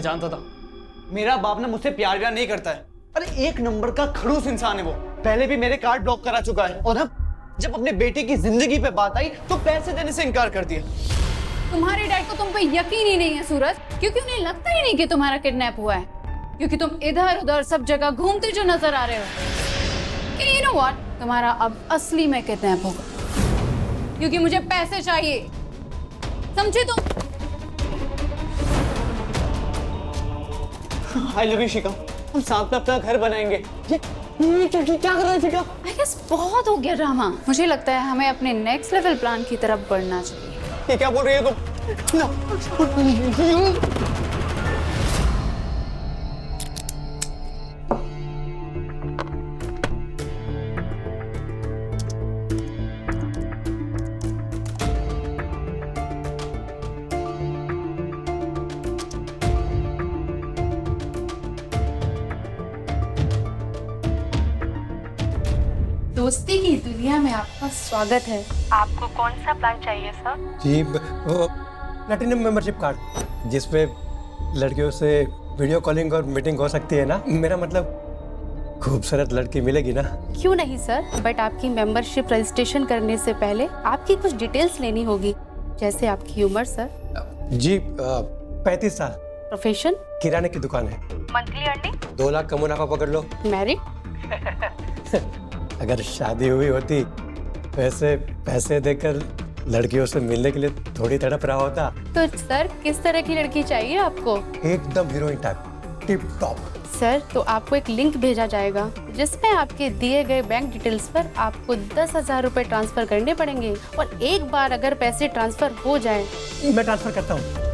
मैं जानता था। मेरा बाप ना मुझसे प्यार व्यार नहीं करता है। अरे एक नंबर का खड़ूस इंसान है वो। पहले भी मेरे कार्ड ब्लॉक करा चुका है और अब जब अपने बेटे की जिंदगी पे बात आई तो पैसे देने से इनकार कर दिया। तुम्हारे डैड को तुम पे यकीन ही नहीं है सूरज, क्योंकि उन्हें लगता ही नहीं कि तुम्हारा किडनैप हुआ है, क्योंकि तुम इधर उधर सब जगह घूमते जो नजर आ रहे हो। कि यू नो व्हाट, तुम्हारा अब असली में किडनैप होगा, क्योंकि मुझे पैसे चाहिए, समझे तुम? आई लव यू शिखा, हम साथ में अपना घर बनाएंगे। ये क्या कर रहा है शिखा? आई गेस बहुत हो गया ड्रामा। मुझे लगता है हमें अपने नेक्स्ट लेवल प्लान की तरफ बढ़ना चाहिए। ये क्या बोल रही है तुम? दोस्ती की दुनिया में आपका स्वागत है। आपको कौन सा प्लान चाहिए सर? जी वो प्लैटिनम मेंबरशिप कार्ड जिसमें लड़कियों से वीडियो कॉलिंग और मीटिंग हो सकती है ना। मेरा मतलब खूबसूरत लड़की मिलेगी ना? क्यों नहीं सर, बट आपकी मेंबरशिप रजिस्ट्रेशन करने से पहले आपकी कुछ डिटेल्स लेनी होगी, जैसे आपकी उम्र सर। जी 35 साल। प्रोफेशन? किराने की दुकान है। Monthly earning? 2 लाख का मुनाफा पकड़ लो। मैरिड? अगर शादी हुई होती वैसे पैसे देकर लड़कियों से मिलने के लिए थोड़ी तड़प रहा होता। तो सर किस तरह की लड़की चाहिए आपको? एकदम heroine type, tip top. Sir तो आपको एक लिंक भेजा जाएगा जिसमें आपके दिए गए बैंक डिटेल्स पर आपको 10,000 रुपए ट्रांसफर करने पड़ेंगे, और एक बार अगर पैसे ट्रांसफर हो जाए। मैं ट्रांसफर करता हूँ।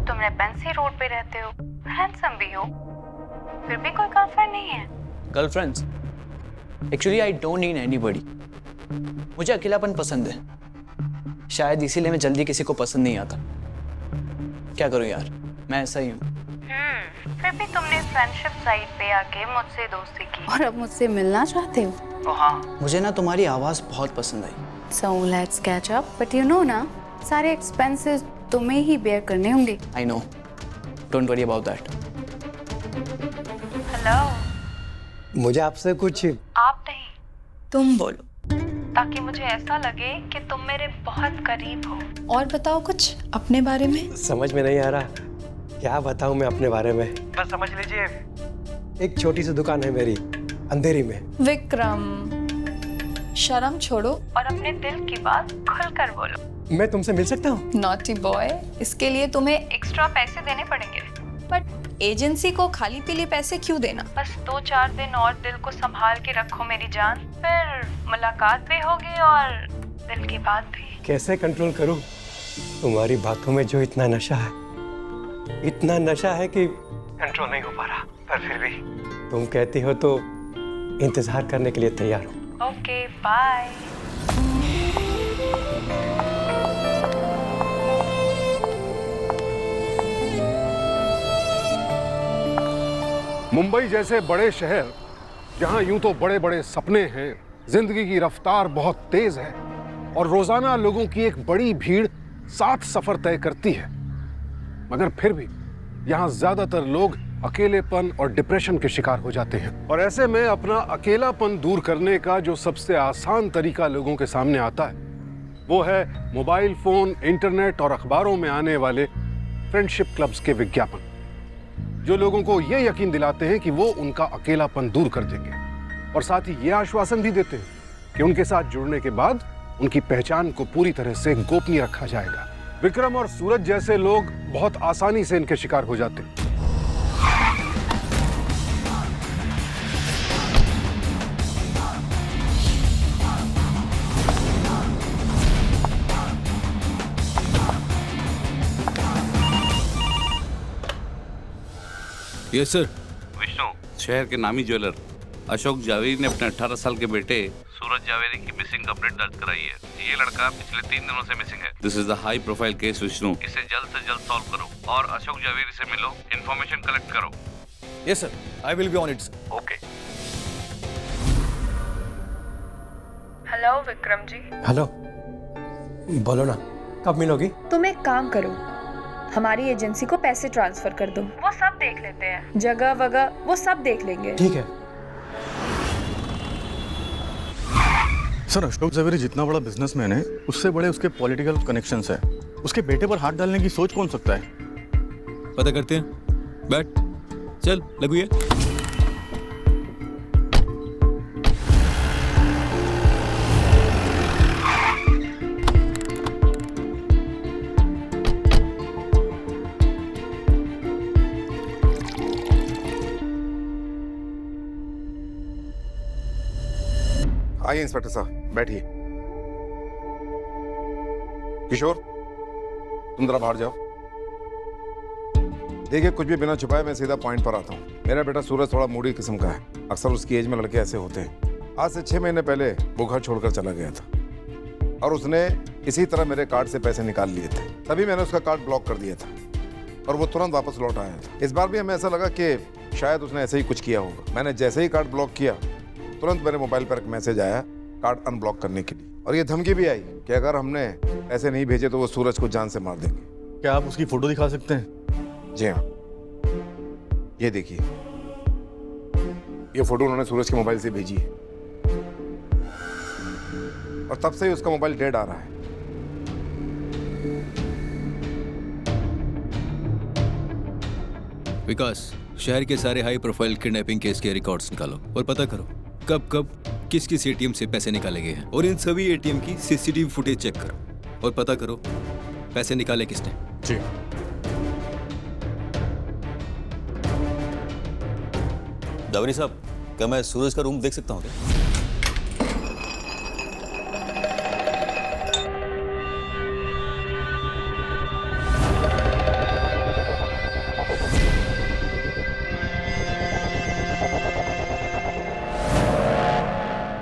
तुम रेपेंसी रोड पे रहते हो, हैंडसम भी हो, फिर भी कोई गर्लफ्रेंड नहीं है? Girlfriends? Actually I don't need anybody. मुझे अकेलापन पसंद है, शायद इसीलिए मैं जल्दी किसी को पसंद नहीं आता। क्या करूं यार, मैं ऐसा ही हूँ। फिर भी तुमने फ्रेंडशिप साइट पे आके मुझसे दोस्ती की और अब मुझसे मिलना चाहते हो? तो हाँ, मुझे ना तुम्हारी आवाज़ बहुत पसंद आई। So let's catch up, but you know ना, सारे एक्सपेंसेस तुम्हें ही बेयर करने होंगे। I know, don't worry about that. Hello, मुझे आपसे कुछ आप नहीं, तुम बोलो। ताकि मुझे ऐसा लगे कि तुम मेरे बहुत करीब हो। और बताओ कुछ अपने बारे में। समझ में नहीं आ रहा, क्या बताऊं मैं अपने बारे में। बस समझ लीजिए, एक छोटी सी दुकान है मेरी अंधेरी में। विक्रम, शर्म छोड़ो और अपने दिल की बात खुलकर बोलो। मैं तुमसे मिल सकता हूँ? नॉटी बॉय, इसके लिए तुम्हें एक्स्ट्रा पैसे देने पड़ेंगे, बट एजेंसी को खाली पीली पैसे क्यों देना? बस 2-4 दिन और दिल को संभाल के रखो मेरी जान, फिर मुलाकात भी होगी और दिल की बात भी। कैसे कंट्रोल करूं? तुम्हारी बातों में जो इतना नशा है, इतना नशा है कि कंट्रोल नहीं हो पा रहा। पर फिर भी तुम कहती हो तो इंतजार करने के लिए तैयार हूँ। Okay bye. मुंबई जैसे बड़े शहर जहां यूं तो बड़े बड़े सपने हैं, जिंदगी की रफ्तार बहुत तेज है और रोजाना लोगों की एक बड़ी भीड़ साथ सफर तय करती है, मगर फिर भी यहां ज्यादातर लोग अकेलेपन और डिप्रेशन के शिकार हो जाते हैं। और ऐसे में अपना अकेलापन दूर करने का जो सबसे आसान तरीका लोगों के सामने आता है वो है मोबाइल फोन, इंटरनेट और अखबारों में आने वाले फ्रेंडशिप क्लब्स के विज्ञापन, जो लोगों को ये यकीन दिलाते हैं कि वो उनका अकेलापन दूर कर देंगे और साथ ही ये आश्वासन भी देते हैं कि उनके साथ जुड़ने के बाद उनकी पहचान को पूरी तरह से गोपनीय रखा जाएगा। विक्रम और सूरज जैसे लोग बहुत आसानी से इनके शिकार हो जाते हैं। Yes sir. विष्णु, शहर के नामी ज्वेलर अशोक जावेरी ने अपने 18 साल के बेटे सूरज जावेरी की मिसिंग कंप्लेंट दर्ज कराई है। ये लड़का पिछले 3 दिनों से मिसिंग है। This is the high profile case Vishnu, इसे जल्द से जल्द सॉल्व करो। और अशोक जावेरी से मिलो, इन्फॉर्मेशन कलेक्ट करो। Yes sir, I will be on it sir. Okay. Hello Vikram ji. Hello, बोलो ना, कब मिलोगी? तुम एक काम करो, हमारी एजेंसी को पैसे ट्रांसफर कर दो, वो सब देख लेते हैं, जगह वगह वो सब देख लेंगे। ठीक है। सर, अशोक जावेरी जितना बड़ा बिजनेसमैन है, उससे बड़े उसके पॉलिटिकल कनेक्शंस है। उसके बेटे पर हाथ डालने की सोच कौन सकता है? पता करते हैं। बैठ, चल लगू ये। आइए इंस्पेक्टर साहब, बैठिए। किशोर, तुम जरा बाहर जाओ। देखिए, कुछ भी बिना छुपाए मैं सीधा पॉइंट पर आता हूँ। मेरा बेटा सूरज थोड़ा मूडी किस्म का है। अक्सर उसकी एज में लड़के ऐसे होते हैं। आज से 6 महीने पहले वो घर छोड़कर चला गया था और उसने इसी तरह मेरे कार्ड से पैसे निकाल लिए थे। तभी मैंने उसका कार्ड ब्लॉक कर दिया था और वो तुरंत वापस लौट आया था। इस बार भी हमें ऐसा लगा कि शायद उसने ऐसे ही कुछ किया होगा। मैंने जैसे ही कार्ड ब्लॉक किया, तुरंत मेरे मोबाइल पर एक मैसेज आया कार्ड अनब्लॉक करने के लिए, और ये धमकी भी आई कि अगर हमने पैसे नहीं भेजे तो वो सूरज को जान से मार देंगे। क्या आप उसकी फोटो दिखा सकते हैं? जी हाँ, ये देखिए, ये फोटो उन्होंने सूरज के मोबाइल से भेजी है और तब से ही उसका मोबाइल डेड आ रहा है। विकास, शहर के सारे हाई प्रोफाइल किडनैपिंग केस के रिकॉर्ड्स निकालो और पता करो कब कब किस किस एटीएम से पैसे निकाले गए हैं, और इन सभी एटीएम की सीसीटीवी फुटेज चेक करो और पता करो पैसे निकाले किसने। जी। जावेरी साहब, क्या मैं सूरज का रूम देख सकता हूँ क्या?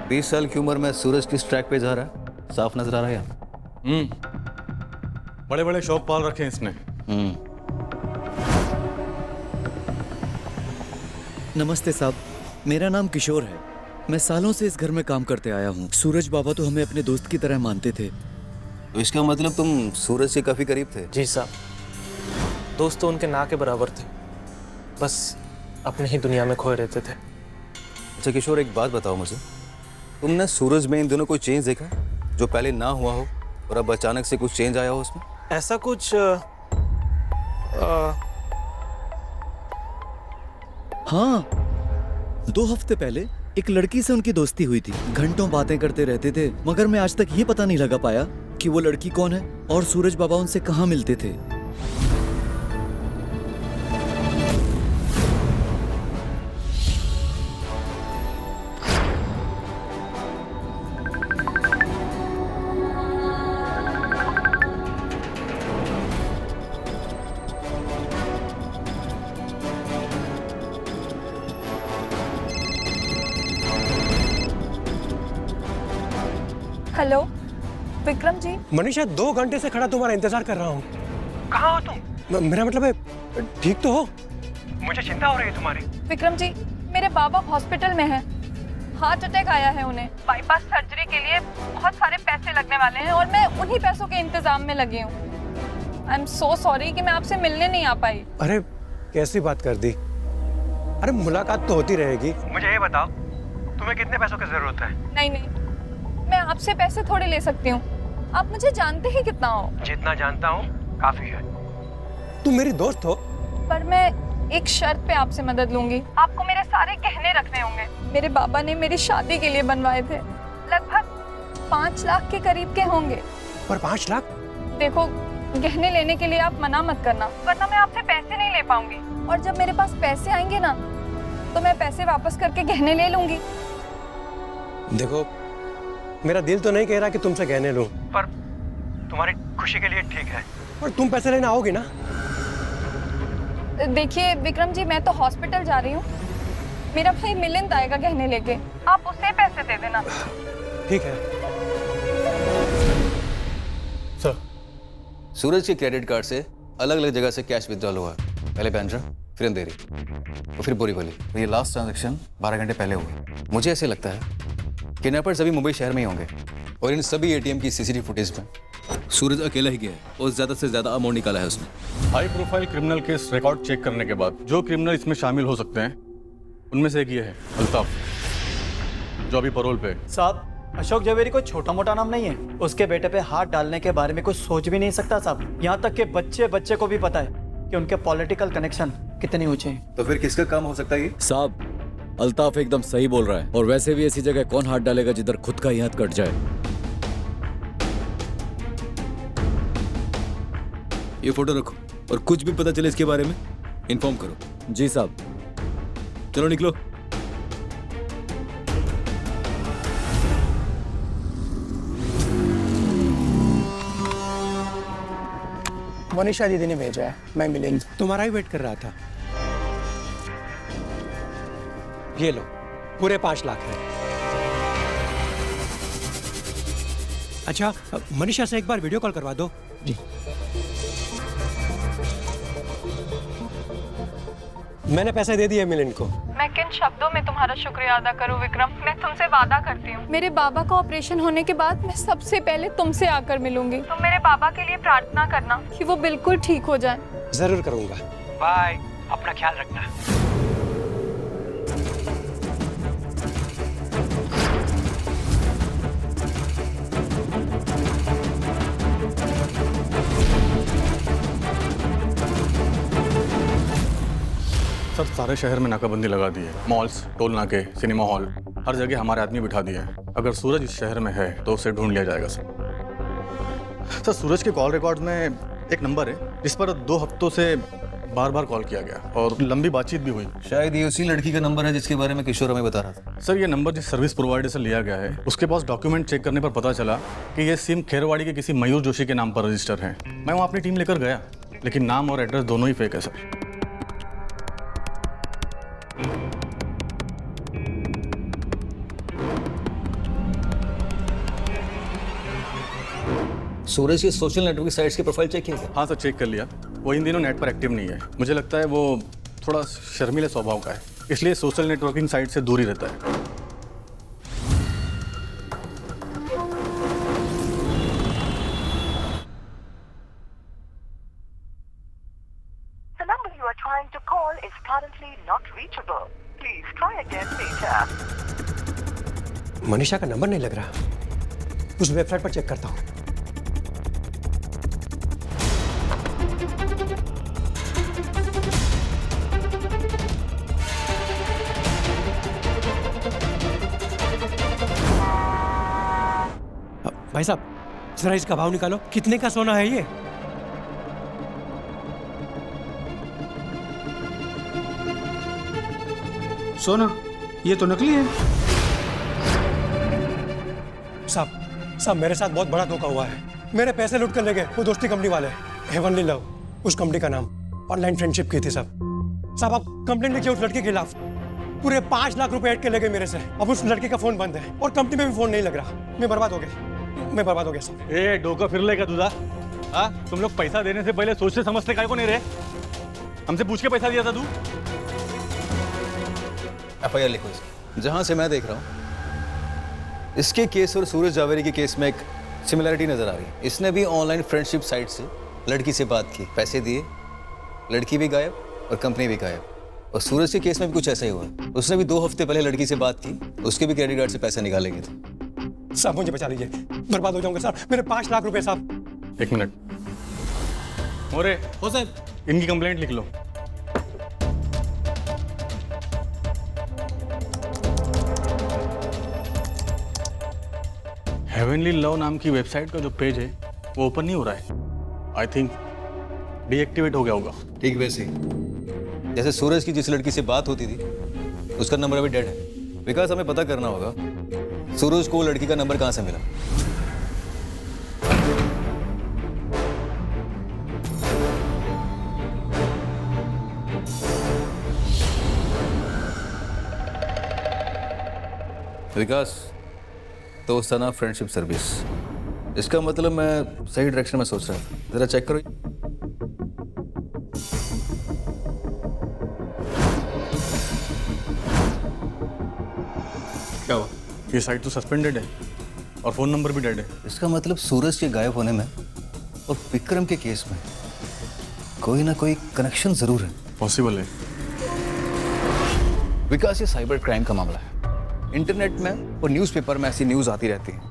बीस साल की उम्र में सूरज किस ट्रैक पे जा रहा है, साफ नजर आ रहा है यहाँ। बड़े बड़े शौक पाल रखे हैं इसने। नमस्ते साहब, मेरा नाम किशोर है। मैं सालों से इस घर में काम करते आया हूँ। सूरज बाबा तो हमें अपने दोस्त की तरह मानते थे। तो इसका मतलब तुम सूरज से काफी करीब थे? जी साहब, दोस्त तो उनके ना के बराबर थे, बस अपने ही दुनिया में खोए रहते थे। अच्छा किशोर, एक बात बताओ मुझे, तुमने सूरज में इन दोनों कोई चेंज देखा जो पहले ना हुआ हो और अब अचानक से कुछ चेंज आया हो उसमें? ऐसा कुछ हाँ, 2 हफ्ते पहले एक लड़की से उनकी दोस्ती हुई थी। घंटों बातें करते रहते थे, मगर मैं आज तक ये पता नहीं लगा पाया कि वो लड़की कौन है और सूरज बाबा उनसे कहाँ मिलते थे। हेलो विक्रम जी। मनीषा, 2 घंटे से खड़ा तुम्हारा इंतजार कर रहा हूँ। कहाँ हो तुम? मेरा मतलब है, ठीक तो हो? मुझे चिंता हो रही है तुम्हारी। विक्रम जी, मेरे बाबा हॉस्पिटल में हैं। हार्ट अटैक आया है उन्हें। बाईपास सर्जरी के लिए बहुत सारे पैसे लगने वाले हैं और मैं उन्हीं पैसों के इंतजाम में लगी हूँ। आई एम सो सॉरी कि मैं आपसे मिलने नहीं आ पाई। अरे कैसी बात कर दी? अरे मुलाकात तो होती रहेगी। मुझे ये बताओ, तुम्हें कितने पैसों की जरूरत है? नहीं नहीं, मैं आपसे पैसे थोड़े ले सकती हूँ। आप मुझे जानते ही कितना हो। जितना जानता हूँ काफी है। तुम मेरी दोस्त हो। पर मैं एक शर्त पे आपसे मदद लूंगी। आपको मेरे सारे गहने रखने होंगे। मेरे बाबा ने मेरी शादी के लिए बनवाए थे, लगभग 5 लाख के करीब के होंगे। पर 5 लाख? देखो, गहने लेने के लिए आप मना मत करना, वरना मैं आपसे पैसे नहीं ले पाऊंगी। और जब मेरे पास पैसे आएंगे ना, तो मैं पैसे वापस करके गहने ले लूंगी। देखो, मेरा दिल तो नहीं कह रहा कि तुमसे गहने लूं, पर तुम्हारी खुशी के लिए ठीक है। और तुम पैसे लेने आओगे ना? देखिए विक्रम जी, मैं तो हॉस्पिटल जा रही हूँ। मेरा भाई मिलिंद आएगा गहने लेके, आप उसे पैसे दे देना। ठीक है सर, सूरज के क्रेडिट कार्ड से अलग अलग जगह से कैश विड्रॉल हुआ है। पहले बैंड्रा, फिर अंधेरी और फिर बोरीवली। तो ये लास्ट ट्रांजैक्शन 12 घंटे पहले हुआ। मुझे ऐसे लगता है किडनैपर्स अभी मुंबई शहर में ही होंगे और इन सभी एटीएम की सीसीटीवी फुटेज में सूरज अकेला ही गया है और ज़्यादा से ज़्यादा अमाउंट निकाला है उसने। High profile criminal case record check करने के बाद जो क्रिमिनल इसमें शामिल हो सकते हैं उनमें से एक ये है अल्ताफ, जो अभी परोल पे। साहब, अशोक जवेरी कोई छोटा मोटा नाम नहीं है। उसके बेटे पे हाथ डालने के बारे में कोई सोच भी नहीं सकता साहब। यहाँ तक कि बच्चे को भी पता है कि उनके पॉलिटिकल कनेक्शन कितने ऊंचे हैं। तो फिर किसका काम हो सकता है ये? साहब, अल्ताफ एकदम सही बोल रहा है। और वैसे भी ऐसी जगह कौन हाथ डालेगा जिधर खुद का ही हाथ कट जाए। ये फोटो रखो और कुछ भी पता चले इसके बारे में इन्फॉर्म करो। जी साहब। चलो निकलो। मनीषा दीदी ने भेजा है, मैं मिलेंगे। तुम्हारा ही वेट कर रहा था। ये लो, पूरे 5 लाख है। अच्छा, मनीषा से एक बार वीडियो कॉल करवा दो। जी। मैंने पैसे दे दिए मिलिंद को। मैं किन शब्दों में तुम्हारा शुक्रिया अदा करूं विक्रम। मैं तुमसे वादा करती हूँ, मेरे बाबा का ऑपरेशन होने के बाद मैं सबसे पहले तुमसे आकर मिलूंगी। तुम मेरे बाबा के लिए प्रार्थना करना कि वो बिल्कुल ठीक हो जाए। जरूर करूंगा। बाय, अपना ख्याल रखना। सर, सारे शहर में नाकाबंदी लगा दी है। मॉल्स, टोल नाके, सिनेमा हॉल, हर जगह हमारे आदमी बिठा दिए हैं। अगर सूरज इस शहर में है तो उसे ढूंढ लिया जाएगा सर। सर, सूरज के कॉल रिकॉर्ड में एक नंबर है जिस पर 2 हफ्तों से बार कॉल किया गया और लंबी बातचीत भी हुई। शायद ये उसी लड़की का नंबर है जिसके बारे में किशोर हमें बता रहा था। सर, ये नंबर जिस सर्विस प्रोवाइडर से लिया गया है उसके पास डॉक्यूमेंट चेक करने पर पता चला कि ये सिम खेरवाड़ी के किसी मयूर जोशी के नाम पर रजिस्टर है। मैं वहाँ अपनी टीम लेकर गया, लेकिन नाम और एड्रेस दोनों ही फेक है सर। सूरज के सोशल नेटवर्किंग साइट्स की प्रोफाइल चेक किया? हाँ सर, चेक कर लिया। वो इन दिनों नेट पर एक्टिव नहीं है। मुझे लगता है वो थोड़ा शर्मीले स्वभाव का है, इसलिए सोशल नेटवर्किंग साइट से दूर ही रहता है। The number you are trying to call is currently not reachable. Please try again later. Manisha का नंबर नहीं लग रहा। उस वेबसाइट पर चेक करता हूँ। भाई साहब, जरा इसका भाव निकालो। कितने का सोना है ये? सोना? ये तो नकली है। साहब, मेरे साथ बहुत बड़ा धोखा हुआ है। मेरे पैसे लूट कर ले गए वो दोस्ती कंपनी वाले, हेवनली लव, उस कंपनी का नाम। ऑनलाइन फ्रेंडशिप की थी साहब। आप कंप्लेंट लिखिए उस लड़के के खिलाफ। पूरे 5 लाख रुपए ऐड के ले गए मेरे से। अब उस लड़के का फोन बंद है और कंपनी में भी फोन नहीं लग रहा। मैं बर्बाद हो गया साहब। ए, डोका फिर लेगा दूधा। हाँ, तुम लोग पैसा देने से पहले सोचते समझते काहे को नहीं रहे? हमसे पूछ के पैसा दिया था तू? FIR लिखो इसकी। जहाँ से मैं देख रहा हूँ इसके केस और सूरज जावेरी के केस में एक सिमिलरिटी नजर आ रही है। इसने भी ऑनलाइन फ्रेंडशिप साइट से लड़की से बात की, पैसे दिए, लड़की भी गायब और कंपनी भी गायब। और सूरज के केस में भी कुछ ऐसा ही हुआ। उसने भी 2 हफ्ते पहले लड़की से बात की, उसके भी क्रेडिट कार्ड से पैसे निकाले गए थे। साहब, मुझे बचा लीजिए, बर्बाद हो जाऊंगा साहब। मेरे 5 लाख रुपए साहब। 1 मिनट। मोरे, हो सर, इनकी कंप्लेंट लिख लो। हेवनली लव नाम की वेबसाइट का जो पेज है वो ओपन नहीं हो रहा है। आई थिंक डीएक्टिवेट हो गया होगा। ठीक वैसे ही जैसे सूरज की जिस लड़की से बात होती थी उसका नंबर अभी डेड है। विकास, हमें पता करना होगा सूरज को लड़की का नंबर कहाँ से मिला। विकास, दोस्ताना फ्रेंडशिप सर्विस, इसका मतलब मैं सही डायरेक्शन में सोच रहा था। जरा चेक करो। क्या हुआ? ये साइट तो सस्पेंडेड है और फ़ोन नंबर भी डेड है। इसका मतलब सूरज के गायब होने में और विक्रम के केस में कोई ना कोई कनेक्शन जरूर है। पॉसिबल है। विकास, ये साइबर क्राइम का मामला है। इंटरनेट में और न्यूज़पेपर में ऐसी न्यूज़ आती रहती है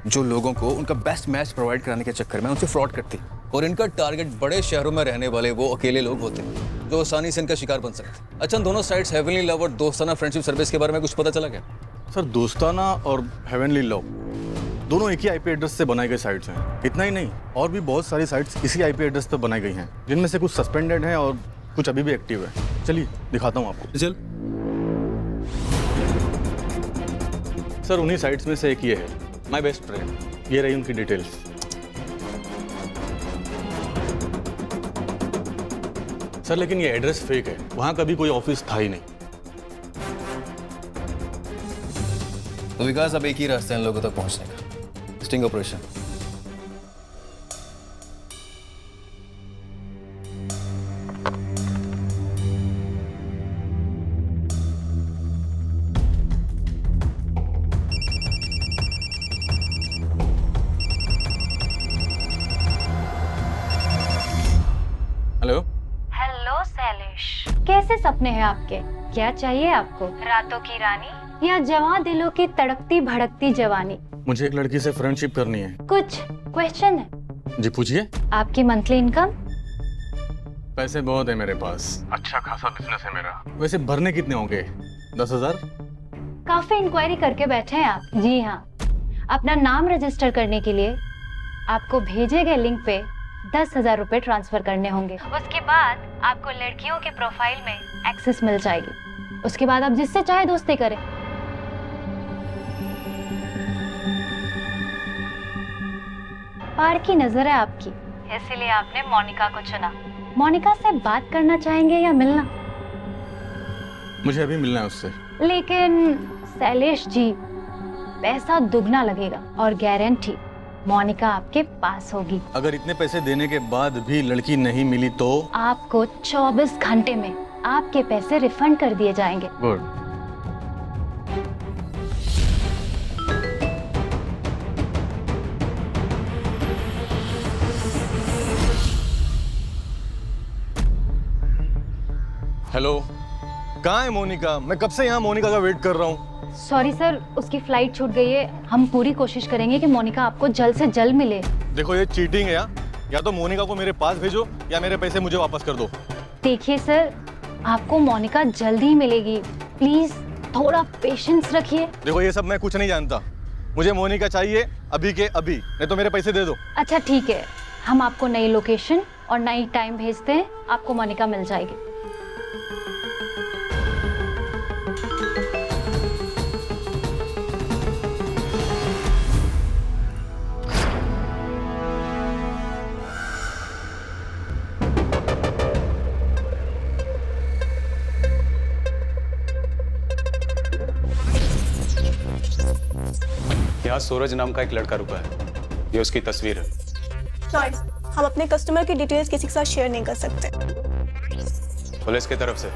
जो लोगों को उनका बेस्ट मैच प्रोवाइड कराने के चक्कर में उनसे फ्रॉड करती है। और इनका टारगेट बड़े शहरों में रहने वाले वो अकेले लोग होते हैं जो आसानी से इनका शिकार बन सकते हैं। अच्छा, दोनों साइट्स हेवनली लव और दोस्ताना फ्रेंडशिप सर्विस के बारे में कुछ पता चला क्या? सर, दोस्ताना और हेवनली लव दोनों एक ही आईपी एड्रेस से बनाई गई साइट्स हैं। इतना ही नहीं, और भी बहुत सारी साइट्स इसी आईपी एड्रेस पर बनाई गई हैं, जिनमें से कुछ सस्पेंडेड हैं और कुछ अभी भी एक्टिव है। चलिए दिखाता हूँ आपको। चल। सर, उन्हीं साइट्स में से एक ये है, माय बेस्ट फ्रेंड। ये रही उनकी डिटेल्स। सर, लेकिन ये एड्रेस फेक है, वहां कभी कोई ऑफिस था ही नहीं। तो विकास, अब एक ही रास्ता है इन लोगों तक पहुंचने का, sting operation. Hello. Hello Shailesh, कैसे सपने हैं आपके? क्या चाहिए आपको? रातों की रानी या जवां दिलों की तड़कती भड़कती जवानी? मुझे एक लड़की से फ्रेंडशिप करनी है। कुछ क्वेश्चन है? जी पूछिए। आपकी मंथली इनकम? पैसे बहुत है मेरे पास, अच्छा खासा बिजनेस है मेरा। वैसे भरने कितने होंगे? 10,000? काफी इंक्वायरी करके बैठे हैं आप। जी हाँ, अपना नाम रजिस्टर करने के लिए आपको भेजे गए लिंक पे 10,000 रुपए ट्रांसफर करने होंगे। उसके बाद आपको लड़कियों के प्रोफाइल में एक्सेस मिल जाएगी। उसके बाद आप जिससे चाहे दोस्ती करें। पार की नजर है आपकी, इसीलिए आपने मोनिका को चुना। मोनिका से बात करना चाहेंगे या मिलना? मुझे अभी मिलना है उससे। लेकिन शैलेश जी, पैसा दुगना लगेगा और गारंटी मोनिका आपके पास होगी। अगर इतने पैसे देने के बाद भी लड़की नहीं मिली तो? आपको 24 घंटे में आपके पैसे रिफंड कर दिए जाएंगे। गुड। हेलो, कहाँ है मोनिका? मैं कब से यहाँ मोनिका का वेट कर रहा हूँ। सॉरी सर, उसकी फ्लाइट छूट गई है। हम पूरी कोशिश करेंगे कि मोनिका आपको जल्द से जल्द मिले। देखो, ये चीटिंग है या तो मोनिका को मेरे पास भेजो या मेरे पैसे मुझे वापस कर दो। देखिए सर, आपको मोनिका जल्द ही मिलेगी। प्लीज थोड़ा पेशेंस रखिए। देखो, ये सब मैं कुछ नहीं जानता। मुझे मोनिका चाहिए अभी के अभी, नहीं तो मेरे पैसे दे दो। अच्छा ठीक है, हम आपको नई लोकेशन और नई टाइम भेजते हैं, आपको मोनिका मिल जाएगी। यहाँ सूरज नाम का एक लड़का रुका है, ये उसकी तस्वीर है। सॉरी, हम अपने कस्टमर की डिटेल्स किसी के साथ शेयर नहीं कर सकते। पुलिस की तरफ से?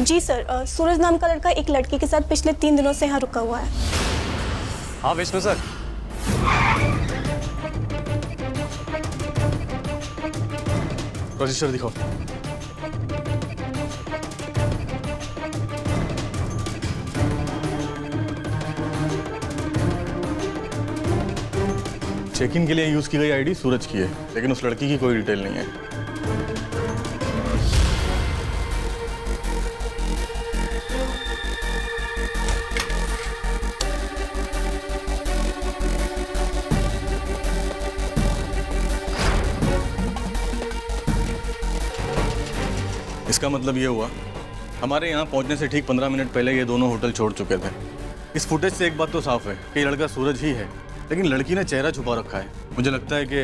जी सर, सूरज नाम का लड़का एक लड़की के साथ पिछले 3 दिनों से यहाँ रुका हुआ है। हाँ विष्णु सर। रजिस्टर दिखाओ। चेक इन के लिए यूज की गई आईडी सूरज की है, लेकिन उस लड़की की कोई डिटेल नहीं है। इसका मतलब ये हुआ, हमारे यहाँ पहुंचने से ठीक 15 मिनट पहले ये दोनों होटल छोड़ चुके थे। इस फुटेज से एक बात तो साफ है कि ये लड़का सूरज ही है, लेकिन लड़की ने चेहरा छुपा रखा है। मुझे लगता है कि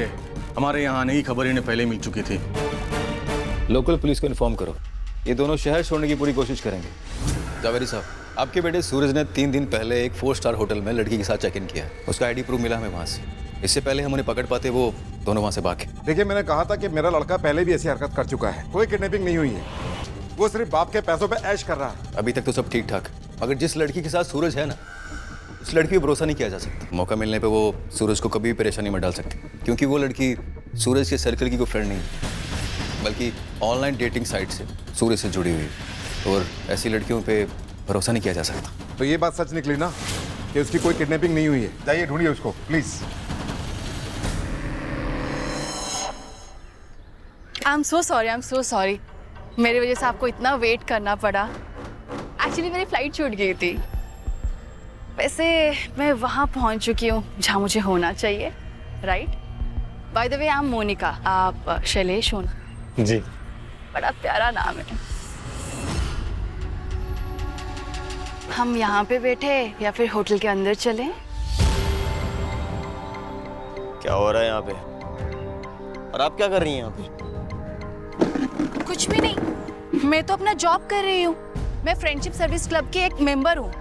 हमारे यहाँ आने की खबर इन्हें पहले मिल चुकी थी। लोकल पुलिस को इन्फॉर्म करो, ये दोनों शहर छोड़ने की पूरी कोशिश करेंगे। जावेरी साहब, आपके बेटे सूरज ने 3 दिन पहले एक 4 स्टार होटल में लड़की के साथ चेक इन किया है। उसका आईडी प्रूफ मिला हमें वहाँ से। इससे पहले हम उन्हें पकड़ पाते, वो दोनों वहाँ से भागे। देखिए, मैंने कहा था कि मेरा लड़का पहले भी ऐसी हरकत कर चुका है। कोई किडनैपिंग नहीं हुई है, वो सिर्फ बाप के पैसों पे ऐश कर रहा है। अभी तक तो सब ठीक ठाक, अगर जिस लड़की के साथ सूरज है ना, उस लड़की पे भरोसा नहीं किया जा सकता। मौका मिलने पे वो सूरज को कभी भी परेशानी में डाल सकती, क्योंकि वो लड़की सूरज के सर्कल की कोई फ्रेंड नहीं है, बल्कि ऑनलाइन डेटिंग साइट से सूरज से जुड़ी हुई है। और ऐसी लड़कियों पे भरोसा नहीं किया जा सकता। तो ये बात सच निकली ना कि उसकी कोई किडनैपिंग नहीं हुई है? जाइए ढूंढिए उसको please. I am so sorry. मेरी वजह से आपको इतना वेट करना पड़ा। एक्चुअली मेरी फ्लाइट छूट गई थी। वैसे मैं वहाँ पहुँच चुकी हूँ जहाँ मुझे होना चाहिए, right? By the way I am Monica. आप शैलेश हो ना? जी। बड़ा प्यारा नाम है। हम यहाँ पे बैठे या फिर होटल के अंदर चलें? क्या हो रहा है यहाँ पे? और आप क्या कर रही हैं यहाँ पे? कुछ भी नहीं, मैं तो अपना जॉब कर रही हूँ। मैं फ्रेंडशिप सर्विस क्लब की एक मेंबर हूँ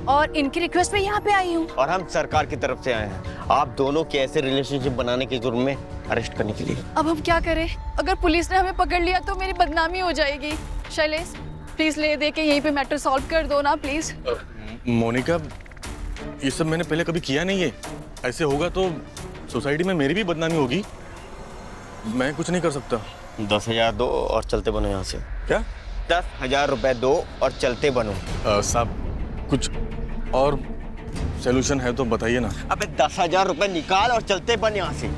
और इनकी रिक्वेस्ट पे यहाँ पे आई हूँ। और हम सरकार की तरफ से आए हैं आप दोनों के ऐसे रिलेशनशिप बनाने के जुर्म में अरेस्ट करने के लिए। अब हम क्या करें? अगर पुलिस ने हमें पकड़ लिया तो मेरी बदनामी हो जाएगी। शैलेश प्लीज ले दे के यहीं पे मैटर सॉल्व कर दो ना प्लीज। मोनिका, ये सब मैंने पहले कभी किया नहीं है। ऐसे होगा तो सोसाइटी में मेरी भी बदनामी होगी। मैं कुछ नहीं कर सकता। 10,000 दो और चलते बनो यहाँ से। क्या? 10,000 रुपए दो और चलते बनो। साहब कुछ और सोल्यूशन है तो बताइए ना। अबे 10,000 रुपए निकाल और चलते बन यहाँ से।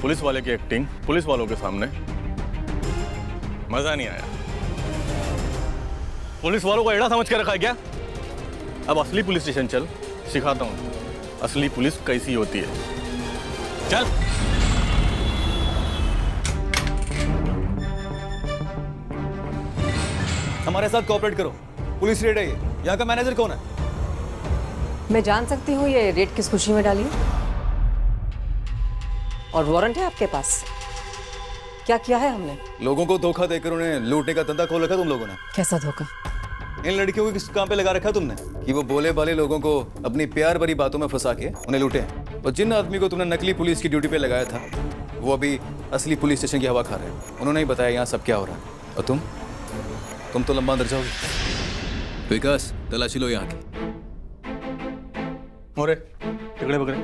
पुलिस वाले की एक्टिंग पुलिस वालों के सामने मजा नहीं आया। पुलिस वालों को एड़ा समझ के रखा है क्या? अब असली पुलिस स्टेशन चल, सिखाता हूँ असली पुलिस कैसी होती है। चल। हमारे साथ कोऑपरेट करो। पुलिस रेड है ये। यहाँ का मैनेजर कौन है? मैं जान सकती हूँ ये रेड किस खुशी में डाली है? और वारंट है आपके पास? क्या किया है हमने? लोगों को धोखा देकर उन्हें लूटने का धंधा खोल रखा तुम लोगों ने। कैसा धोखा? इन लड़कियों को किस काम पे लगा रखा तुमने कि वो भोले भाले लोगों को अपनी प्यार भरी बातों में फंसा के उन्हें लूटे। और जिन आदमी को तुमने नकली पुलिस की ड्यूटी पे लगाया था वो अभी असली पुलिस स्टेशन की हवा खा रहे हैं। उन्होंने ही बताया यहाँ सब क्या हो रहा है। और तुम तो लंबा अंदर जाओगे। विकास, तलाशी लो यहाँ की। मोरे टिकड़े पकड़े।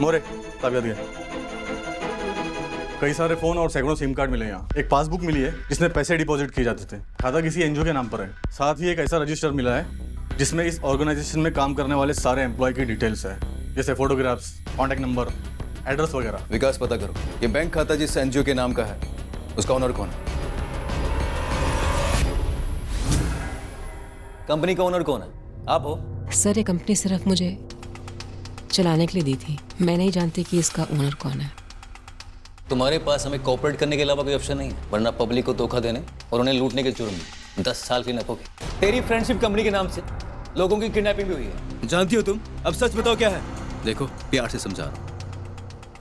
मोरे ताबियत गया। कई सारे फोन और सैकड़ों सिम कार्ड मिले यहाँ। एक पासबुक मिली है जिसमें पैसे डिपॉजिट किए जाते थे। खाता किसी एनजीओ के नाम पर है। साथ ही एक ऐसा रजिस्टर मिला है जिसमें इस ऑर्गेनाइजेशन में काम करने वाले सारे एम्प्लॉय की डिटेल्स है, जैसे फोटोग्राफ्स, कॉन्टैक्ट नंबर, एड्रेस वगैरह। विकास, पता करो ये बैंक खाता जिस एनजीओ के नाम का है उसका ओनर कौन है? कंपनी का ओनर कौन है? आप हो? सर ये कंपनी सिर्फ मुझे चलाने के लिए दी थी। मैं नहीं जानती कि इसका ओनर कौन है। तुम्हारे पास हमें कोऑपरेट करने के अलावा कोई ऑप्शन नहीं है, वरना पब्लिक को धोखा देने और उन्हें लूटने के जुर्म में 10 साल की नपोगे। तेरी फ्रेंडशिप कंपनी के नाम से लोगों की किडनैपिंग भी हुई है। जानती हो तुम? अब सच बताओ क्या है? देखो, प्यार से समझा रहा हूं,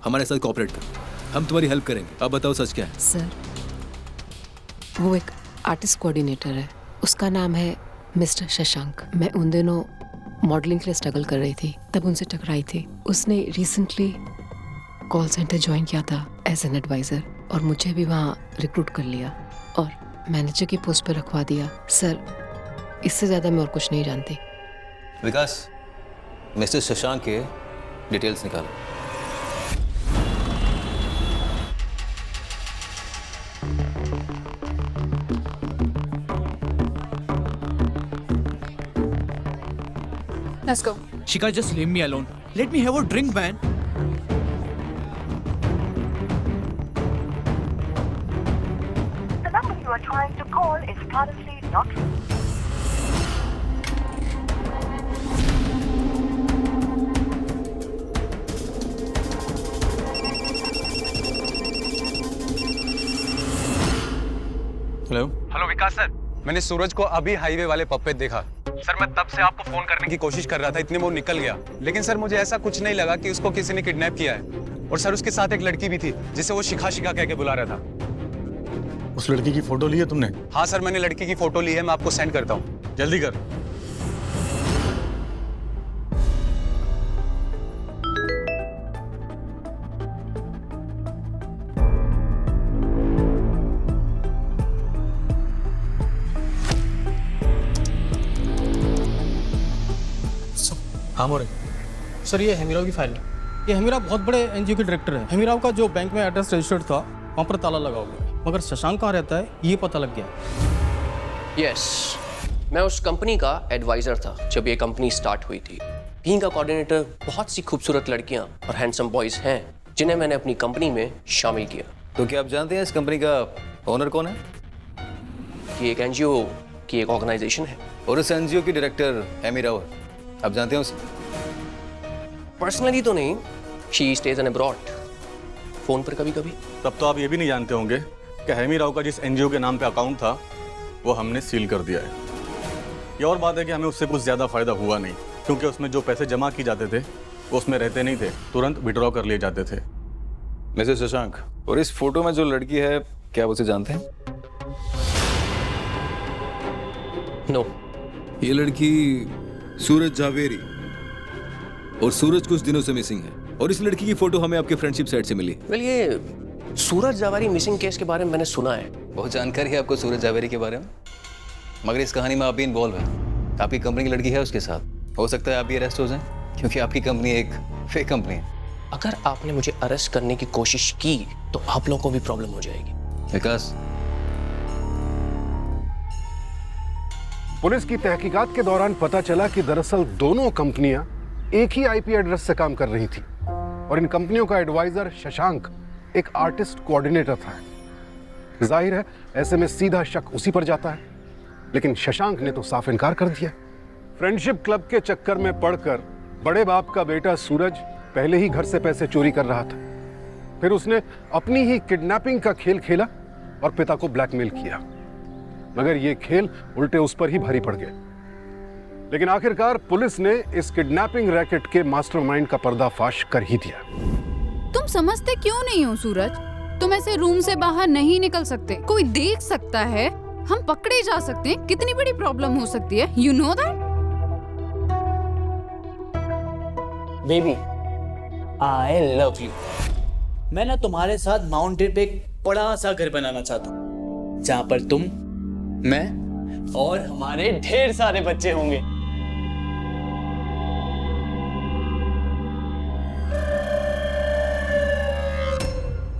हमारे साथ कोऑपरेट करो, हम तुम्हारी हेल्प करेंगे। अब बताओ सच क्या है? सर वो एक आर्टिस्ट कोऑर्डिनेटर है, उसका नाम है मिस्टर शशांक। मैं उन दिनों मॉडलिंग के लिए स्ट्रगल कर रही थी, तब उनसे टकराई थी। उसने रिसेंटली कॉल सेंटर ज्वाइन किया था एज एन एडवाइज़र और मुझे भी वहाँ रिक्रूट कर लिया और मैनेजर की पोस्ट पर रखवा दिया। सर इससे ज़्यादा मैं और कुछ नहीं जानती। विकास, मिस्टर शशांक के डिटेल्स निकालो। Let's go. Shika, just leave me alone. Let me have a drink, man. The number you are trying to call is currently not reachable. Hello hello Vikas sir, मैंने सूरज को अभी हाईवे वाले pub पे देखा। Sir मैं तब से आपको फोन करने की कोशिश कर रहा था, इतने में वो निकल गया। लेकिन सर मुझे ऐसा कुछ नहीं लगा कि उसको किसी ने किडनैप किया है। और सर उसके साथ एक लड़की भी थी जिसे वो शिखा शिखा कह के बुला रहा था। उस लड़की की फोटो ली है तुमने? हाँ सर, मैंने लड़की की फोटो ली है, मैं आपको सेंड करता हूँ। जल्दी कर। हाँ मोरे। सर ये हेमीराव की फाइल है। ये हेमीराव बहुत बड़े एनजीओ के डायरेक्टर है। हेमीराव का जो बैंक में एड्रेस रजिस्टर्ड था वहाँ पर ताला लगा हुआ है, मगर शशांक कहाँ रहता है ये पता लग गया। यस, मैं उस कंपनी का एडवाइजर था जब ये कंपनी स्टार्ट हुई थी। टीम का कोऑर्डिनेटर बहुत सी खूबसूरत लड़कियां और हैंडसम बॉयज हैं जिन्हें मैंने अपनी कंपनी में शामिल किया। तो क्या आप जानते हैं इस कंपनी का ओनर कौन है? ये एक एनजीओ की एक ऑर्गेनाइजेशन है। और इस एनजीओ की डायरेक्टर एमी राव, आप जानते हैं उसे? पर्सनली तो नहीं, she stays in abroad, phone पर कभी कभी। तब तो आप ये भी नहीं जानते होंगे कि हेमी राव का जिस एनजीओ के नाम पे अकाउंट था वो हमने सील कर दिया है। ये और बात है कि हमें उससे कुछ ज़्यादा फायदा हुआ नहीं, क्योंकि उसमें जो पैसे जमा किए जाते थे वो उसमें रहते नहीं थे, तुरंत विड्रॉ कर लिए जाते थे। मिस्टर शशांक, और इस फोटो में जो लड़की है क्या आप उसे जानते हैं? नो। ये लड़की सूरज जावेरी, और सूरज कुछ दिनों से मिसिंग है। और इस लड़की की फोटो हमें आपके फ्रेंडशिप साइट से मिली। वेल, ये सूरज जावेरी मिसिंग केस के बारे में मैंने सुना है। बहुत जानकारी है आपको सूरज जावेरी के बारे में, मगर इस कहानी में आप भी इन्वॉल्व हैं। आपकी कंपनी की लड़की है उसके साथ, हो सकता है आप भी अरेस्ट हो जाएं, क्योंकि आपकी कंपनी एक फेक कंपनी है। अगर आपने मुझे अरेस्ट करने की कोशिश की तो आप लोगों को भी प्रॉब्लम हो जाएगी। विकास, पुलिस की तहकीकात के दौरान पता चला कि दरअसल दोनों कंपनियां एक ही आईपी एड्रेस से काम कर रही थी और इन कंपनियों का एडवाइजर शशांक एक आर्टिस्ट कोऑर्डिनेटर था। जाहिर है ऐसे में सीधा शक उसी पर जाता है, लेकिन शशांक ने तो साफ इनकार कर दिया। फ्रेंडशिप क्लब के चक्कर में पड़कर बड़े बाप का बेटा सूरज पहले ही घर से पैसे चोरी कर रहा था, फिर उसने अपनी ही किडनैपिंग का खेल खेला और पिता को ब्लैकमेल किया, मगर ये खेल उल्टे उस पर ही भारी पड़ गए। लेकिन आखिरकार पुलिस ने इस किडनैपिंग रैकेट के मास्टरमाइंड का पर्दाफाश कर ही दिया। तुम समझते क्यों नहीं हो सूरज? तुम ऐसे रूम से बाहर नहीं निकल सकते, कोई देख सकता है, हम पकड़े जा सकते हैं, कितनी बड़ी प्रॉब्लम हो सकती है। You know that? Baby, I love you. मैं ना तुम्हारे साथ माउंटेन पे एक बड़ा सा घर बनाना चाहता हूँ, जहाँ पर तुम, मैं और हमारे ढेर सारे बच्चे होंगे।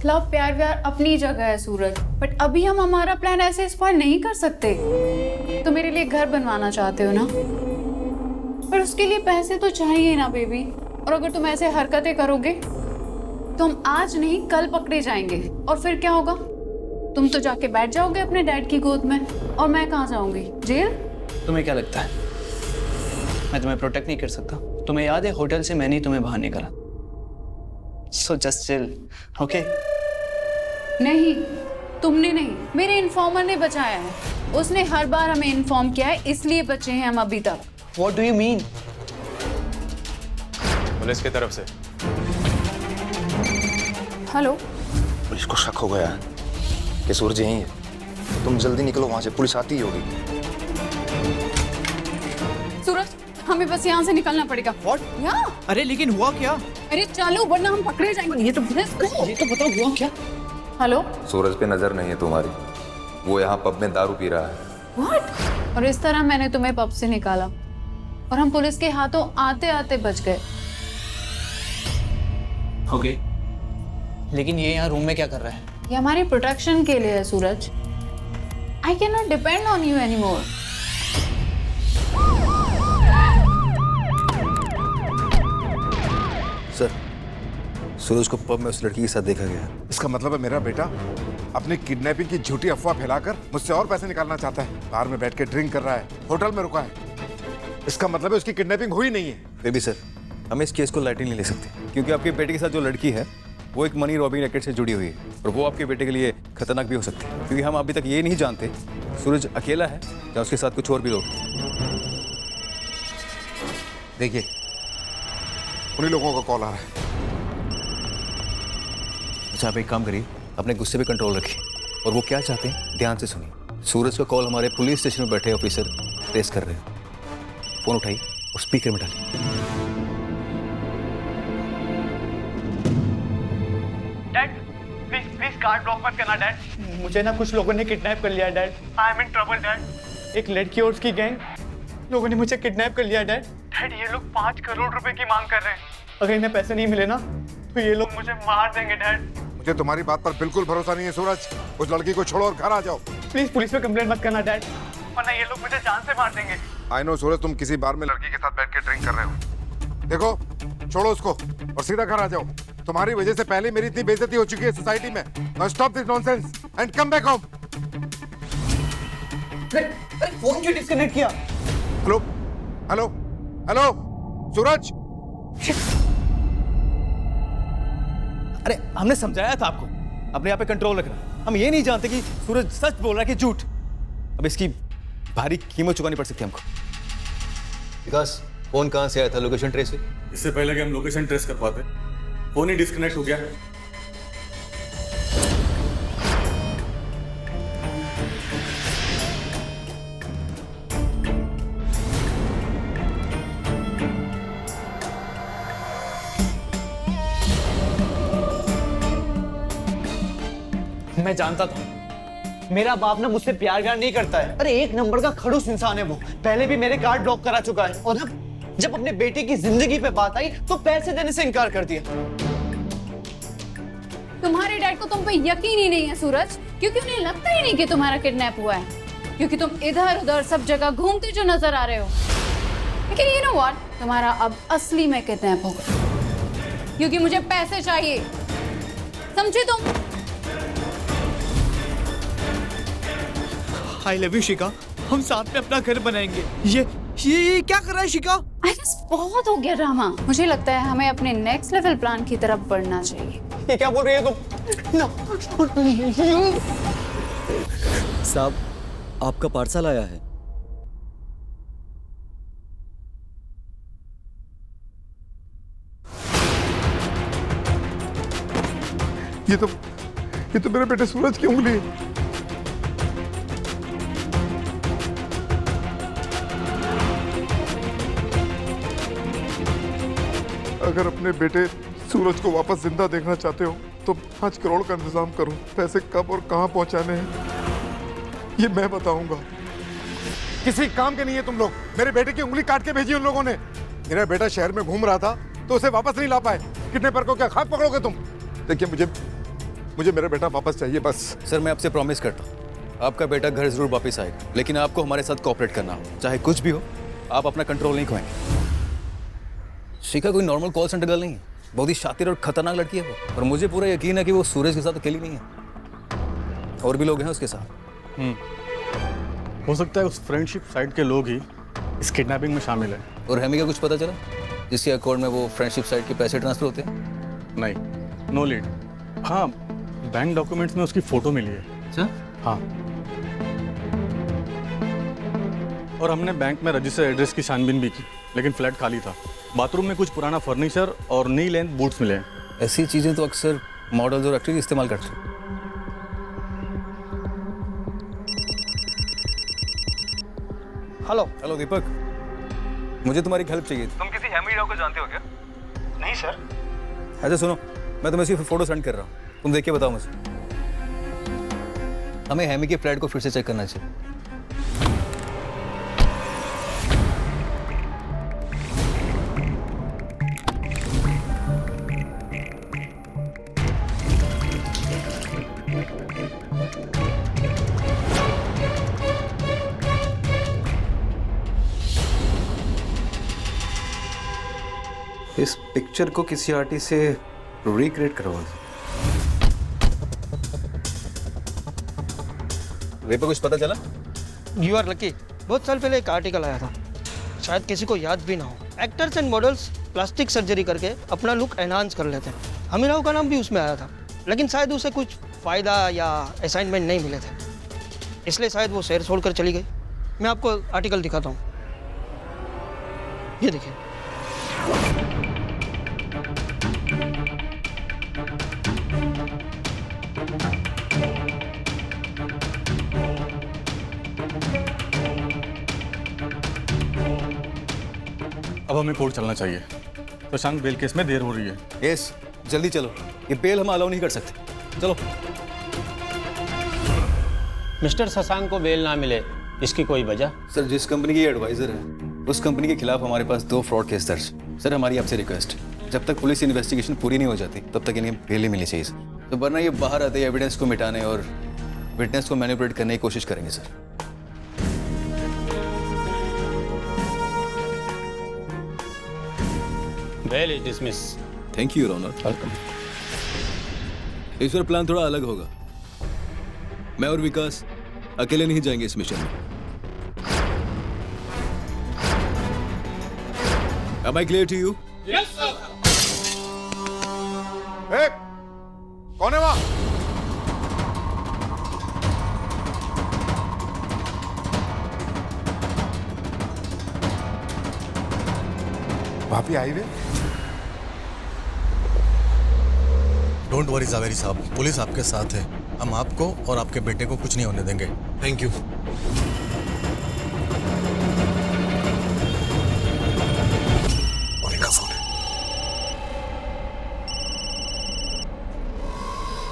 लव प्यार व्यार अपनी जगह है सूरज, बट अभी हम हमारा प्लान ऐसे स्पॉइल नहीं कर सकते। तो मेरे लिए घर बनवाना चाहते हो ना, पर उसके लिए पैसे तो चाहिए ना बेबी। और अगर तुम ऐसे हरकतें करोगे तो हम आज नहीं कल पकड़े जाएंगे, और फिर क्या होगा? तुम तो जाके बैठ जाओगे अपने डैड की गोद में, और मैं कहाँ जाऊंगी? जेल? तुम्हें क्या लगता है मैं तुम्हें प्रोटेक्ट नहीं कर सकता? तुम्हें याद है होटल से मैंने ही तुम्हें बाहर निकाला। So just chill, okay? नहीं, तुमने नहीं, मेरे इन्फॉर्मर ने बचाया है। उसने हर बार हमें इन्फॉर्म किया है, इसलिए बचे हैं हम अभी तक। What do you mean? Police की तरफ से। हेलो। पुलिस को शक हो गया है कि सूरज यहीं है। तुम जल्दी निकलो वहां से, पुलिस आती ही होगी। सूरज, हमें बस यहाँ से निकलना पड़ेगा। What? यहाँ? अरे लेकिन हुआ क्या? अरे चलो, वरना हम पकड़े जाएंगे। ये तो बताओ हुआ क्या? हेलो। सूरज पे नजर नहीं है तुम्हारी, वो यहाँ पब में दारू पी रहा है। What? और इस तरह मैंने तुम्हें पब से निकाला और हम पुलिस के हाथों आते आते बच गए। ओके, लेकिन ये यहाँ रूम में क्या कर रहा है? ये हमारी प्रोटेक्शन के लिए है Suraj. I cannot depend on you any more. Sir, Suraj को पब में उस लड़की के साथ देखा गया। इसका मतलब है मेरा बेटा अपनी किडनैपिंग की झूठी अफवाह फैलाकर मुझसे और पैसे निकालना चाहता है। बार में बैठ के ड्रिंक कर रहा है, होटल में रुका है। इसका मतलब है उसकी किडनैपिंग हुई नहीं है। बेबी सर, हम इस केस को लाइटली नहीं ले सकते, क्योंकि आपके बेटे के साथ जो लड़की है वो एक मनी रॉबिंग रैकेट से जुड़ी हुई है, और वो आपके बेटे के लिए खतरनाक भी हो सकती है, क्योंकि हम अभी तक ये नहीं जानते सूरज अकेला है या उसके साथ कुछ और भी लोग। देखिए, उन्हीं लोगों का कॉल आ रहा है। अच्छा, आप एक काम करिए, अपने गुस्से पे कंट्रोल रखिए और वो क्या चाहते हैं ध्यान से सुनिए। सूरज का कॉल हमारे पुलिस स्टेशन में बैठे ऑफिसर ट्रेस कर रहे हैं। फोन उठाइए और स्पीकर में डालिए। Dad please please card block मत करना डैड। मुझे ना कुछ लोगों ने किडनैप कर लिया है dad. I am in trouble dad. एक लड़की और उसकी गैंग लोगों ने मुझे किडनैप कर लिया डैड। डैड ये लोग 5 करोड़ रुपए की मांग कर रहे हैं। अगर इन्हें पैसे नहीं मिले ना तो ये लोग मुझे मार देंगे डैड। मुझे तुम्हारी बात पर बिल्कुल भरोसा नहीं है सूरज। उस लड़की को छोड़ो और घर आ जाओ। प्लीज पुलिस में कंप्लेंट मत करना डैड, वरना ये लोग मुझे जान से मार देंगे। आई नो सूरज, तुम किसी बार में लड़की के साथ बैठ के ड्रिंक कर रहे हो। देखो, छोड़ो उसको और सीधा घर आ जाओ। तुम्हारी वजह से पहले मेरी इतनी बेइज्जती हो चुकी है सोसाइटी में। Now stop this nonsense and come back home. अरे फोन क्यों डिस्कनेक्ट किया? हेलो हेलो हेलो सूरज। अरे हमने समझाया था आपको अपने आप पे कंट्रोल रखना। हम ये नहीं जानते कि सूरज सच बोल रहा है कि झूठ। अब इसकी भारी कीमत चुकानी पड़ सकती है हमको। विकास, फोन कहाँ से आया था? लोकेशन ट्रेस हुई? इससे पहले कि हम लोकेशन ट्रेस कर पाते, फोन ही डिस्कनेक्ट हो गया। मैं जानता था मेरा बाप ना मुझसे प्यार नहीं करता है। अरे एक नंबर का खड़ूस इंसान है वो। पहले भी मेरे कार्ड ब्लॉक करा चुका है और अब जब अपने बेटे की जिंदगी पे बात आई तो पैसे देने से इनकार कर दिया। तुम्हारे डैड को तुम पे यकीन ही नहीं है सूरज, क्योंकि उन्हें लगता ही नहीं कि तुम्हारा किडनैप हुआ है, क्योंकि तुम इधर उधर सब जगह घूमते जो नजर आ रहे हो। लेकिन यू नो व्हाट, तुम्हारा अब असली में किडनैप होगा, क्योंकि मुझे पैसे चाहिए, समझे तुम? आई लव यू शिका, हम साथ में अपना घर बनाएंगे। ये क्या कर रहा है शिका? बहुत हो गया ड्रामा। मुझे लगता है हमें अपने नेक्स्ट लेवल प्लान की तरफ बढ़ना चाहिए। ये क्या बोल रही है तुम? साहब, आपका पार्सल आया है। ये तो मेरे बेटे सूरज की उंगली है। अगर अपने बेटे सूरज को वापस जिंदा देखना चाहते हो तो 5 करोड़ का इंतजाम करो। पैसे कब और कहां पहुंचाने हैं ये मैं बताऊंगा। किसी काम के नहीं है तुम लोग। मेरे बेटे की उंगली काट के भेजी उन लोगों ने। मेरा बेटा शहर में घूम रहा था तो उसे वापस नहीं ला पाए। किडनैपर को क्या खाक पकड़ोगे तुम? देखिए, मुझे मेरा बेटा वापस चाहिए बस। सर, मैं आपसे प्रॉमिस करता हूँ आपका बेटा घर जरूर वापस आएगा, लेकिन आपको हमारे साथ कोऑपरेट करना हो। चाहे कुछ भी हो, आप अपना कंट्रोल नहीं खोएंगे। शिखा कोई नॉर्मल कॉल सेंटर गर्ल नहीं है, बहुत ही शातिर और खतरनाक लड़की है वो। और मुझे पूरा यकीन है कि वो सूरज के साथ अकेली नहीं है, और भी लोग हैं उसके साथ। हो सकता है उस फ्रेंडशिप साइट के लोग ही इस किडनैपिंग में शामिल हैं। और हेमी का कुछ पता चला जिसके अकाउंट में वो फ्रेंडशिप साइट के पैसे ट्रांसफर होते हैं? नहीं, नो लीड। हाँ, बैंक डॉक्यूमेंट्स में उसकी फोटो मिली है। अच्छा? हाँ, और हमने बैंक में रजिस्टर एड्रेस की छानबीन भी की, लेकिन फ्लैट खाली था। बाथरूम में कुछ पुराना फर्नीचर और नी लेंथ बूट्स मिले हैं। ऐसी चीजें तो अक्सर मॉडल्स और एक्ट्रेस इस्तेमाल करते हैं। हेलो दीपक, मुझे तुम्हारी हेल्प चाहिए थी। तुम किसी हेमी राव को जानते हो क्या? नहीं सर। अच्छा सुनो, मैं तुम्हें सिर्फ फोटो सेंड कर रहा हूँ, तुम देख के बताओ मुझे। हमें हेमी के फ्लैट को फिर से चेक करना चाहिए। इस पिक्चर को किसी आर्टिस्ट से रिक्रिएट करवा। वे पे कुछ पता चला? You are lucky. बहुत साल पहले एक आर्टिकल आया था, शायद किसी को याद भी ना हो। Actors and models plastic surgery करके अपना लुक एनहांस कर लेते हैं। हमी राव का नाम भी उसमें आया था, लेकिन शायद उसे कुछ फ़ायदा या असाइनमेंट नहीं मिले थे, इसलिए शायद वो शहर छोड़कर चली गई। मैं आपको आर्टिकल दिखाता हूँ, ये देखिए। अब हमें कोर्ट चलना चाहिए। शशांक बेल केस में देर हो रही है। यस, जल्दी चलो, ये बेल हम अलाउ नहीं कर सकते। चलो। मिस्टर शशांक को बेल ना मिले, इसकी कोई वजह? सर, जिस कंपनी की एडवाइजर है उस कंपनी के खिलाफ हमारे पास 2 फ्रॉड केस दर्ज। सर, हमारी आपसे रिक्वेस्ट, जब तक पुलिस इन्वेस्टिगेशन पूरी नहीं हो जाती तब तक इन्हें बेल ही मिलनी चाहिए सर। तो वरना ये बाहर आते ही एविडेंस को मिटाने और विटनेस को मैनिपुलेट करने की कोशिश करेंगे sir. Bail is dismiss. Thank you your honour. Welcome. इस बार प्लान थोड़ा अलग होगा। मैं और विकास अकेले नहीं जाएंगे इस मिशन में। Am I clear to you? Yes, sir. Hey, कौन है वहां? वापी आई वे? डोंट वरी जावेरी साहब, पुलिस आपके साथ है। हम आपको और आपके बेटे को कुछ नहीं होने देंगे। Thank you.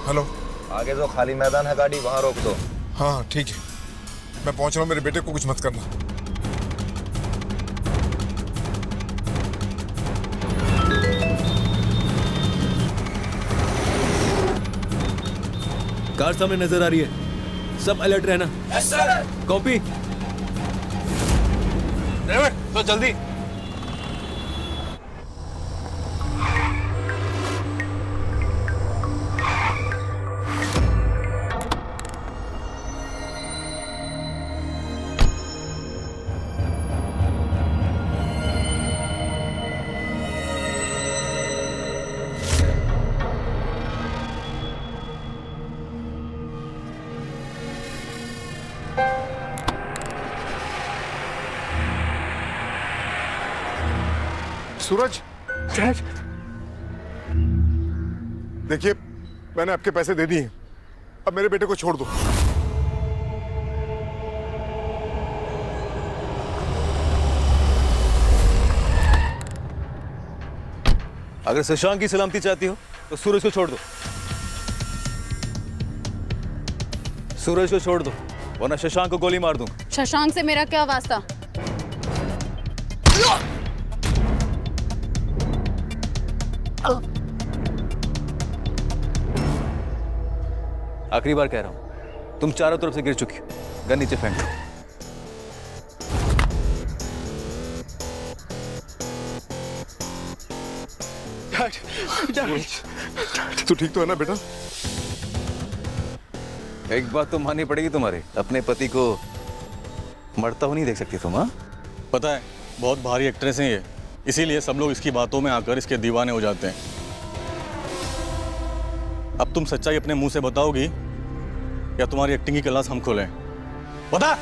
हेलो। आगे जो खाली मैदान है गाड़ी वहां रोक दो। हाँ ठीक है, मैं पहुंच रहा हूँ। मेरे बेटे को कुछ मत करना। कार सामने नजर आ रही है, सब अलर्ट रहना। Yes sir. कॉपी। ड्राइवर तो जल्दी। सूरज, देखिए मैंने आपके पैसे दे दिए, अब मेरे बेटे को छोड़ दो। अगर शशांक की सलामती चाहती हो तो सूरज को छोड़ दो। सूरज को छोड़ दो वरना शशांक को गोली मार दूंगा। शशांक से मेरा क्या वास्ता? आखिरी बार कह रहा हूं, तुम चारों तरफ से गिर चुकी हो। गन नीचे फेंक दो। तू ठीक तो है ना बेटा? एक बात तो माननी पड़ेगी तुम्हारी, अपने पति को मरता हुआ नहीं देख सकती तुम। हाँ, पता है बहुत भारी एक्ट्रेस हैं ये, इसीलिए सब लोग इसकी बातों में आकर इसके दीवाने हो जाते हैं। अब तुम सच्चाई अपने मुंह से बताओगी या तुम्हारी एक्टिंग की क्लास हम खोलें? बता,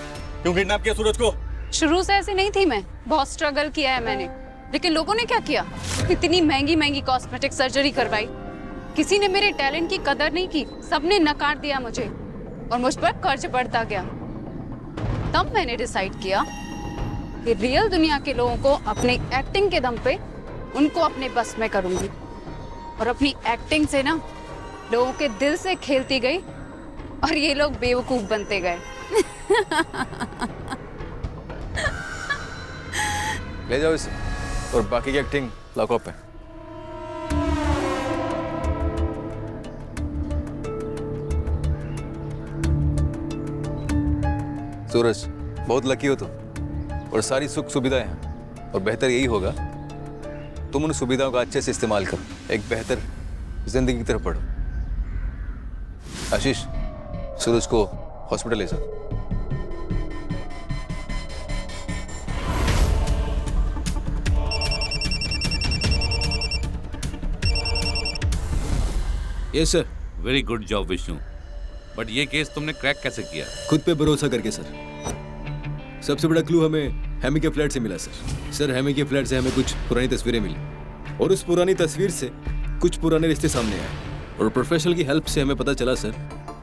क्यों किडनैप किया सूरज को? शुरू से ऐसी नहीं थी मैं, बहुत स्ट्रगल किया है मैंने, लेकिन लोगों ने क्या किया? इतनी महंगी महंगी कॉस्मेटिक सर्जरी करवाई, किसी ने मेरे टैलेंट की कदर नहीं की, सबने नकार दिया मुझे और मुझ पर कर्ज बढ़ता गया। तब मैंने डिसाइड किया कि रियल दुनिया के लोगों को अपनी एक्टिंग के दम पे उनको अपने बस में करूंगी, और अपनी एक्टिंग से ना लोगों के दिल से खेलती गई और ये लोग बेवकूफ बनते गए। ले जाओ इसे और बाकी की एक्टिंग लॉकअप है। सूरज, बहुत लकी हो तुम और सारी सुख सुविधाएं हैं, और बेहतर यही होगा तुम उन सुविधाओं का अच्छे से इस्तेमाल करो, एक बेहतर जिंदगी की तरफ बढ़ो। आशीष, सूरज को हॉस्पिटल ले जाओ। Yes sir. Very good job Vishnu, but ये केस तुमने क्रैक कैसे किया? खुद पे भरोसा करके सर। सबसे बड़ा क्लू हमें हैमी के फ्लैट से मिला सर। सर हैमी के फ्लैट से हमें कुछ पुरानी तस्वीरें मिली और उस पुरानी तस्वीर से कुछ पुराने रिश्ते सामने आए और प्रोफेशनल की हेल्प से हमें पता चला सर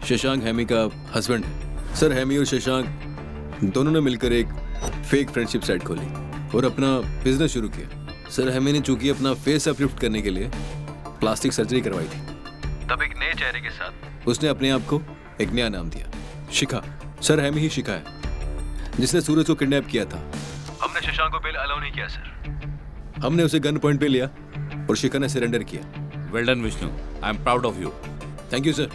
शशांक हैमी का हस्बैंड है। सर हैमी और शशांक दोनों ने मिलकर एक फेक फ्रेंडशिप साइट खोली और अपना बिजनेस शुरू किया। सर हैमी ने चूंकि अपना फेस अपलिफ्ट करने के लिए प्लास्टिक सर्जरी करवाई थी, तब एक नए चेहरे के साथ उसने अपने आप को एक नया नाम दिया, शिखा। सर हैमी ही शिखा है जिसने सूरज को किडनैप किया था। हमने शशांक को बेल अलाउ नहीं किया सर। हमने उसे गन पॉइंट पे लिया और शिखा ने सरेंडर किया। Well done Vishnu, I am proud of you. Thank you sir.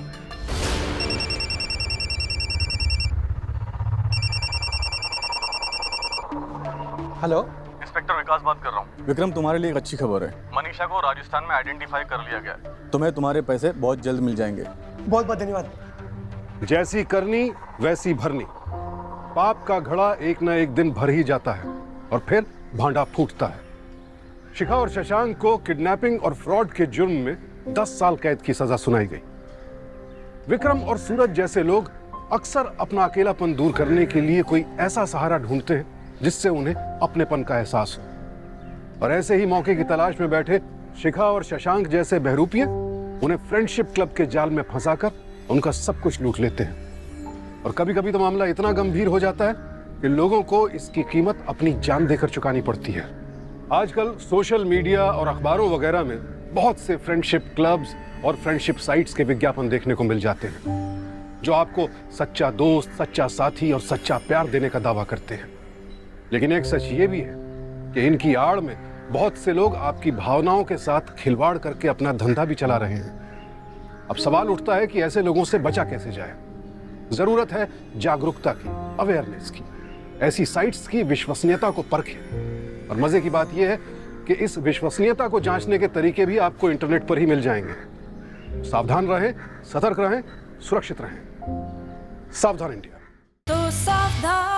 Hello, inspector Vikas बात कर रहा हूँ। विक्रम, तुम्हारे लिए एक अच्छी खबर है। मनीषा को राजस्थान में आइडेंटिफाई कर लिया गया है। तुम्हें तुम्हारे पैसे बहुत जल्द मिल जाएंगे। बहुत बहुत धन्यवाद। जैसी करनी वैसी भरनी। पाप का घड़ा एक न एक दिन भर ही जाता है और फिर भांडा फूटता है। शिखा और शशांक को किडनैपिंग और फ्रॉड के जुर्म में 10 साल कैद की सजा सुनाई गई। विक्रम और सूरज जैसे लोग अक्सर अपना अकेलापन दूर करने के लिए कोई ऐसा सहारा ढूंढते हैं जिससे उन्हें अपनेपन का एहसास हो। और ऐसे ही मौके की तलाश में बैठे शिखा और शशांक जैसे बहरूपिये उन्हें फ्रेंडशिप क्लब के जाल में फंसाकर उनका सब कुछ लूट लेते हैं। और कभी कभी तो मामला इतना गंभीर हो जाता है कि लोगों को इसकी कीमत अपनी जान देकर चुकानी पड़ती है। आजकल सोशल मीडिया और अखबारों वगैरह में बहुत से फ्रेंडशिप क्लब्स और फ्रेंडशिप साइट्स के विज्ञापन देखने को मिल जाते हैं जो आपको सच्चा दोस्त, सच्चा साथी और सच्चा प्यार देने का दावा करते हैं। लेकिन एक सच ये भी है कि इनकी आड़ में बहुत से लोग आपकी भावनाओं के साथ खिलवाड़ करके अपना धंधा भी चला रहे हैं। अब सवाल उठता है कि ऐसे लोगों से बचा कैसे जाए। जरूरत है जागरूकता की, अवेयरनेस की। ऐसी साइट्स की विश्वसनीयता को परखें। और मजे की बात यह है कि इस विश्वसनीयता को जांचने के तरीके भी आपको इंटरनेट पर ही मिल जाएंगे। सावधान रहें, सतर्क रहें, सुरक्षित रहें। सावधान इंडिया। तो सावधान